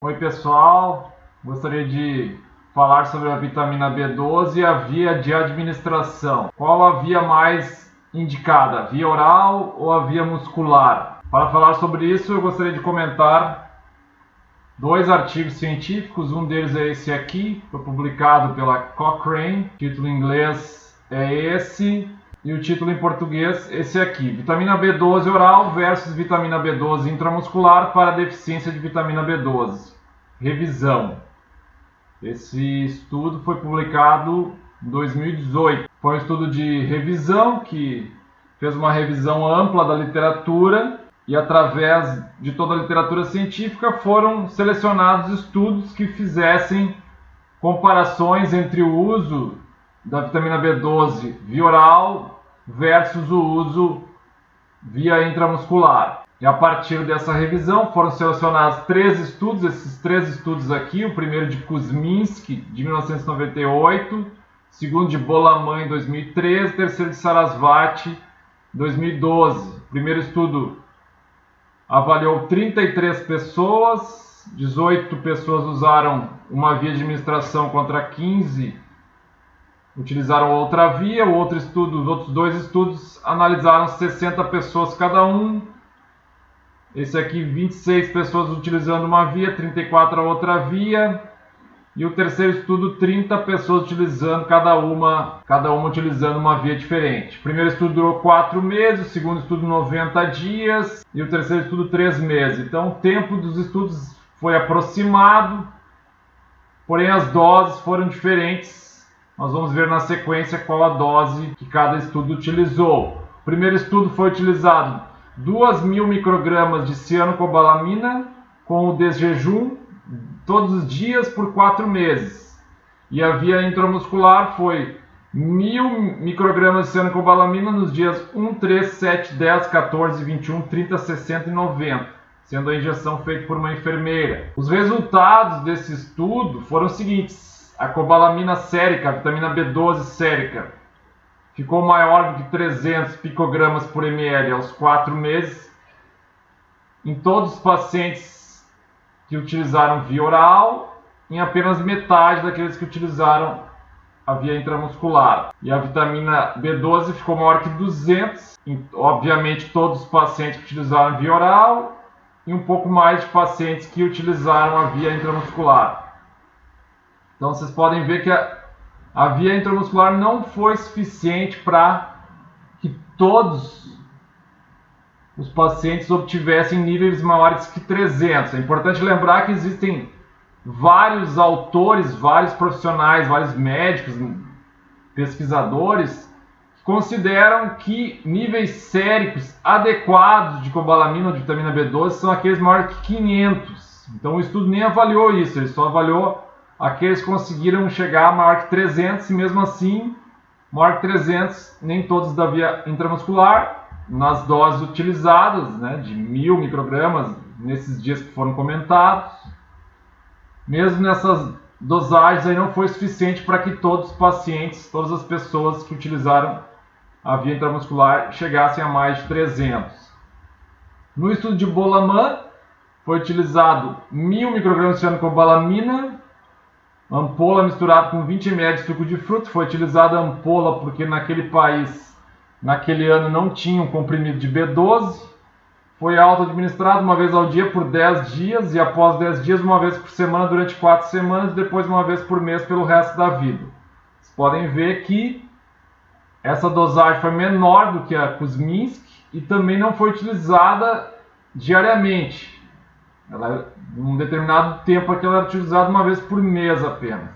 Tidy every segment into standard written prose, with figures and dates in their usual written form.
Oi pessoal, gostaria de falar sobre a vitamina B12 e a via de administração. Qual a via mais indicada, a via oral ou a via muscular? Para falar sobre isso, eu gostaria de comentar dois artigos científicos. Um deles é esse aqui, foi publicado pela Cochrane. O título em inglês é esse e o título em português esse aqui: vitamina B12 oral versus vitamina B12 intramuscular para deficiência de vitamina B12. Revisão. Esse estudo foi publicado em 2018. Foi um estudo de revisão que fez uma revisão ampla da literatura e, através de toda a literatura científica, foram selecionados estudos que fizessem comparações entre o uso da vitamina B12 via oral versus o uso via intramuscular. E a partir dessa revisão foram selecionados 3 estudos, esses 3 estudos aqui: o primeiro de Kuzminski, de 1998, o segundo de Bolaman, em 2013, o terceiro de Sarasvati, 2012. O primeiro estudo avaliou 33 pessoas, 18 pessoas usaram uma via de administração contra 15 utilizaram outra via. O outro estudo, os outros 2 estudos analisaram 60 pessoas cada um. Esse aqui, 26 pessoas utilizando uma via, 34 a outra via. E o terceiro estudo, 30 pessoas utilizando cada uma utilizando uma via diferente. O primeiro estudo durou 4 meses, o segundo estudo 90 dias e o terceiro estudo 3 meses. Então o tempo dos estudos foi aproximado, porém as doses foram diferentes. Nós vamos ver na sequência qual a dose que cada estudo utilizou. O primeiro estudo foi utilizado 2.000 microgramas de cianocobalamina com o desjejum todos os dias por 4 meses. E a via intramuscular foi 1.000 microgramas de cianocobalamina nos dias 1, 3, 7, 10, 14, 21, 30, 60 e 90, sendo a injeção feita por uma enfermeira. Os resultados desse estudo foram os seguintes: a cobalamina sérica, a vitamina B12 sérica, ficou maior do que 300 picogramas por ml aos 4 meses em todos os pacientes que utilizaram via oral, em apenas metade daqueles que utilizaram a via intramuscular. E a vitamina B12 ficou maior que 200, obviamente todos os pacientes que utilizaram via oral e um pouco mais de pacientes que utilizaram a via intramuscular. Então vocês podem ver que a via intramuscular não foi suficiente para que todos os pacientes obtivessem níveis maiores que 300. É importante lembrar que existem vários autores, vários profissionais, vários médicos, pesquisadores, que consideram que níveis séricos adequados de cobalamina ou de vitamina B12 são aqueles maiores que 500. Então o estudo nem avaliou isso, ele só avaliou aqueles que conseguiram chegar a maior que 300, e mesmo assim, maior que 300, nem todos da via intramuscular, nas doses utilizadas, né, de 1.000 microgramas, nesses dias que foram comentados. Mesmo nessas dosagens aí não foi suficiente para que todos os pacientes, todas as pessoas que utilizaram a via intramuscular chegassem a mais de 300. No estudo de Bolaman, foi utilizado 1.000 microgramas de cianocobalamina, ampola misturada com 20 ml de suco de fruta. Foi utilizada a ampola porque naquele país, naquele ano, não tinha um comprimido de B12. Foi auto-administrado uma vez ao dia por 10 dias e após 10 dias uma vez por semana durante 4 semanas e depois uma vez por mês pelo resto da vida. Vocês podem ver que essa dosagem foi menor do que a Kuzminski e também não foi utilizada diariamente. Num determinado tempo aqui ela era utilizada uma vez por mês apenas.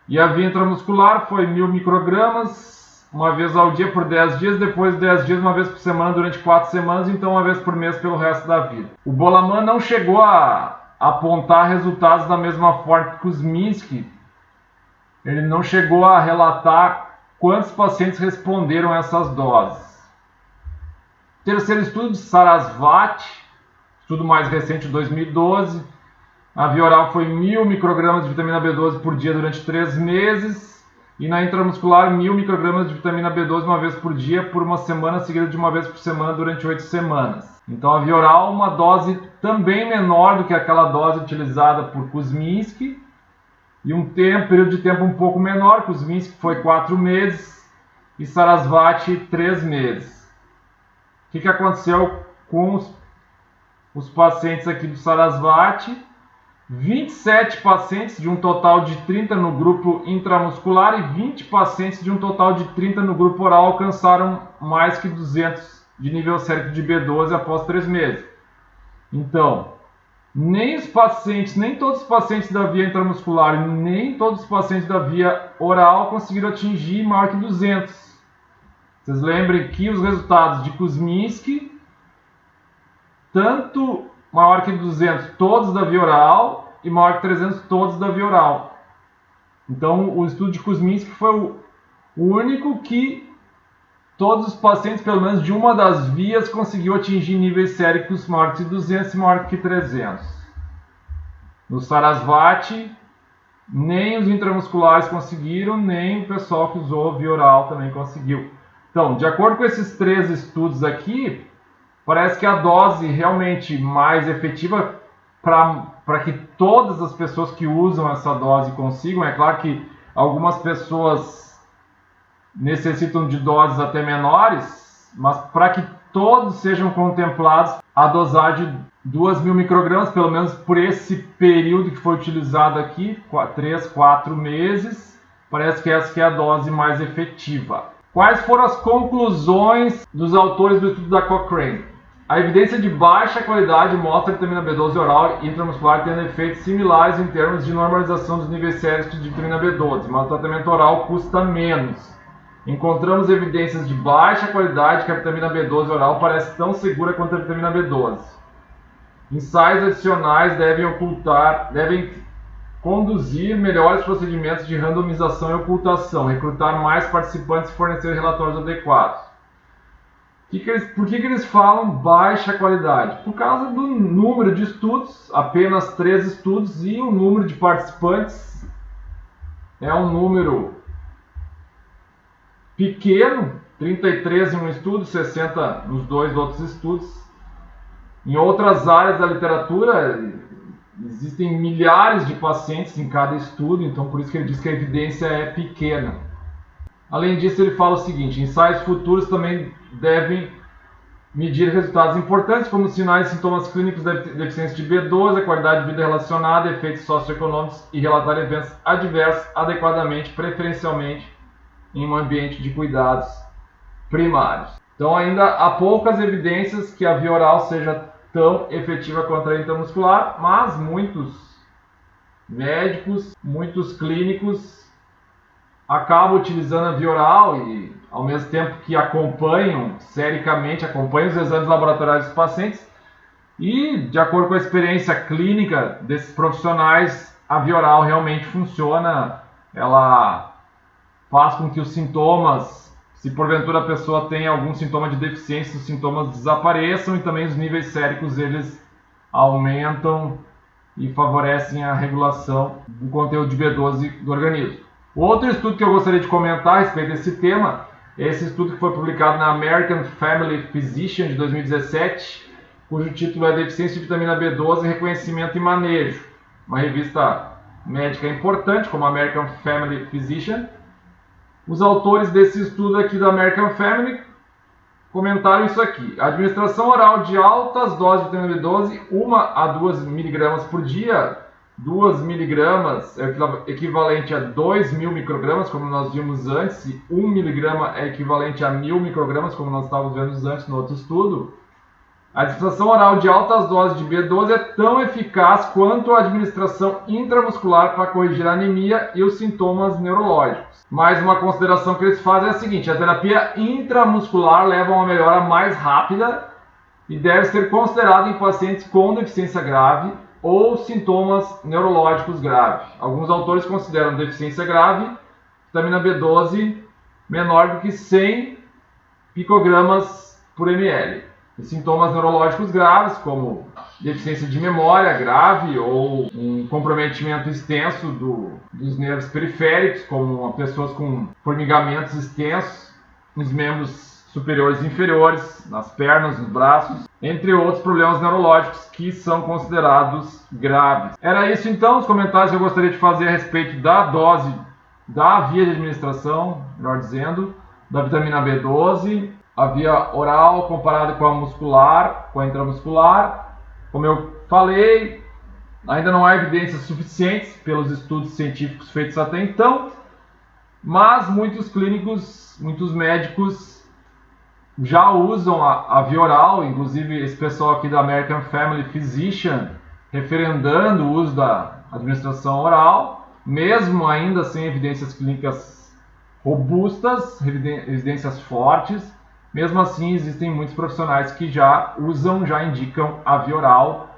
E a via intramuscular foi 1.000 microgramas, uma vez ao dia por 10 dias, depois de 10 dias uma vez por semana durante 4 semanas, então uma vez por mês pelo resto da vida. O Bolaman não chegou a apontar resultados da mesma forma que Kuzminski. Ele não chegou a relatar quantos pacientes responderam a essas doses. Terceiro estudo de Sarasvati, estudo mais recente de 2012, a via oral foi 1.000 microgramas de vitamina B12 por dia durante 3 meses e na intramuscular 1.000 microgramas de vitamina B12 uma vez por dia por uma semana, seguida de uma vez por semana durante 8 semanas. Então a via oral uma dose também menor do que aquela dose utilizada por Kuzminski, e período de tempo um pouco menor. Kuzminski foi 4 meses e Sarasvati 3 meses. O que aconteceu com os pacientes aqui do Sarasvati? 27 pacientes de um total de 30 no grupo intramuscular e 20 pacientes de um total de 30 no grupo oral alcançaram mais que 200 de nível sérico de B12 após 3 meses. Então, nem todos os pacientes da via intramuscular, nem todos os pacientes da via oral conseguiram atingir maior que 200. Vocês lembrem que os resultados de Kuzminski, tanto maior que 200 todos da via oral e maior que 300 todos da via oral. Então, o estudo de Kuzminski foi o único que todos os pacientes, pelo menos de uma das vias, conseguiu atingir níveis séricos maior que 200 e maior que 300. No Sarasvati, nem os intramusculares conseguiram, nem o pessoal que usou via oral também conseguiu. Então, de acordo com esses 3 estudos aqui, parece que a dose realmente mais efetiva para que todas as pessoas que usam essa dose consigam. É claro que algumas pessoas necessitam de doses até menores, mas para que todos sejam contemplados, a dosagem de 2.000 microgramas, pelo menos por esse período que foi utilizado aqui, 3, 4 meses, parece que essa que é a dose mais efetiva. Quais foram as conclusões dos autores do estudo da Cochrane? A evidência de baixa qualidade mostra a vitamina B12 oral e intramuscular tendo efeitos similares em termos de normalização dos níveis séricos de vitamina B12, mas o tratamento oral custa menos. Encontramos evidências de baixa qualidade que a vitamina B12 oral parece tão segura quanto a vitamina B12. Ensaios adicionais devem conduzir melhores procedimentos de randomização e ocultação, recrutar mais participantes e fornecer relatórios adequados. Por que eles falam baixa qualidade? Por causa do número de estudos, apenas 3 estudos, e o número de participantes é um número pequeno, 33 em um estudo, 60 nos 2 outros estudos. Em outras áreas da literatura, existem milhares de pacientes em cada estudo, então por isso que ele diz que a evidência é pequena. Além disso, ele fala o seguinte: ensaios futuros também devem medir resultados importantes, como sinais e sintomas clínicos da deficiência de B12, a qualidade de vida relacionada, efeitos socioeconômicos e relatar eventos adversos adequadamente, preferencialmente em um ambiente de cuidados primários. Então ainda há poucas evidências que a via oral seja tão efetiva quanto a intramuscular, mas muitos médicos, muitos clínicos acabam utilizando a via oral e, ao mesmo tempo que acompanham os exames laboratoriais dos pacientes, e de acordo com a experiência clínica desses profissionais, a via oral realmente funciona. Ela faz com que os sintomas, se porventura a pessoa tem algum sintoma de deficiência, os sintomas desapareçam, e também os níveis séricos eles aumentam e favorecem a regulação do conteúdo de B12 do organismo. Outro estudo que eu gostaria de comentar a respeito desse tema é esse estudo que foi publicado na American Family Physician de 2017, cujo título é Deficiência de vitamina B12, Reconhecimento e Manejo. Uma revista médica importante como a American Family Physician. Os autores desse estudo aqui da American Family comentaram isso aqui: a administração oral de altas doses de vitamina B12, 1 a 2 mg por dia, 2 mg é equivalente a 2.000 microgramas, como nós vimos antes, e 1 mg é equivalente a 1.000 microgramas, como nós estávamos vendo antes no outro estudo. A administração oral de altas doses de B12 é tão eficaz quanto a administração intramuscular para corrigir a anemia e os sintomas neurológicos. Mais uma consideração que eles fazem é a seguinte: a terapia intramuscular leva a uma melhora mais rápida e deve ser considerada em pacientes com deficiência grave ou sintomas neurológicos graves. Alguns autores consideram deficiência grave vitamina B12 menor do que 100 picogramas por ml. E sintomas neurológicos graves, como deficiência de memória grave ou um comprometimento extenso dos nervos periféricos, como pessoas com formigamentos extensos nos membros superiores e inferiores, nas pernas, nos braços, entre outros problemas neurológicos que são considerados graves. Era isso então, os comentários que eu gostaria de fazer a respeito da dose, da via de administração, melhor dizendo, da vitamina B12, a via oral comparada com a muscular, com a intramuscular. Como eu falei, ainda não há evidências suficientes pelos estudos científicos feitos até então, mas muitos clínicos, muitos médicos já usam a via oral, inclusive esse pessoal aqui da American Family Physician referendando o uso da administração oral, mesmo ainda sem evidências clínicas robustas, evidências fortes. Mesmo assim, existem muitos profissionais que já usam, já indicam a via oral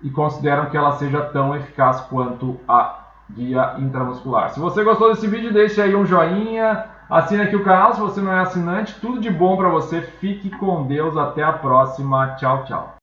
e consideram que ela seja tão eficaz quanto a via intramuscular. Se você gostou desse vídeo, deixe aí um joinha, assine aqui o canal se você não é assinante. Tudo de bom para você, fique com Deus, até a próxima, tchau, tchau.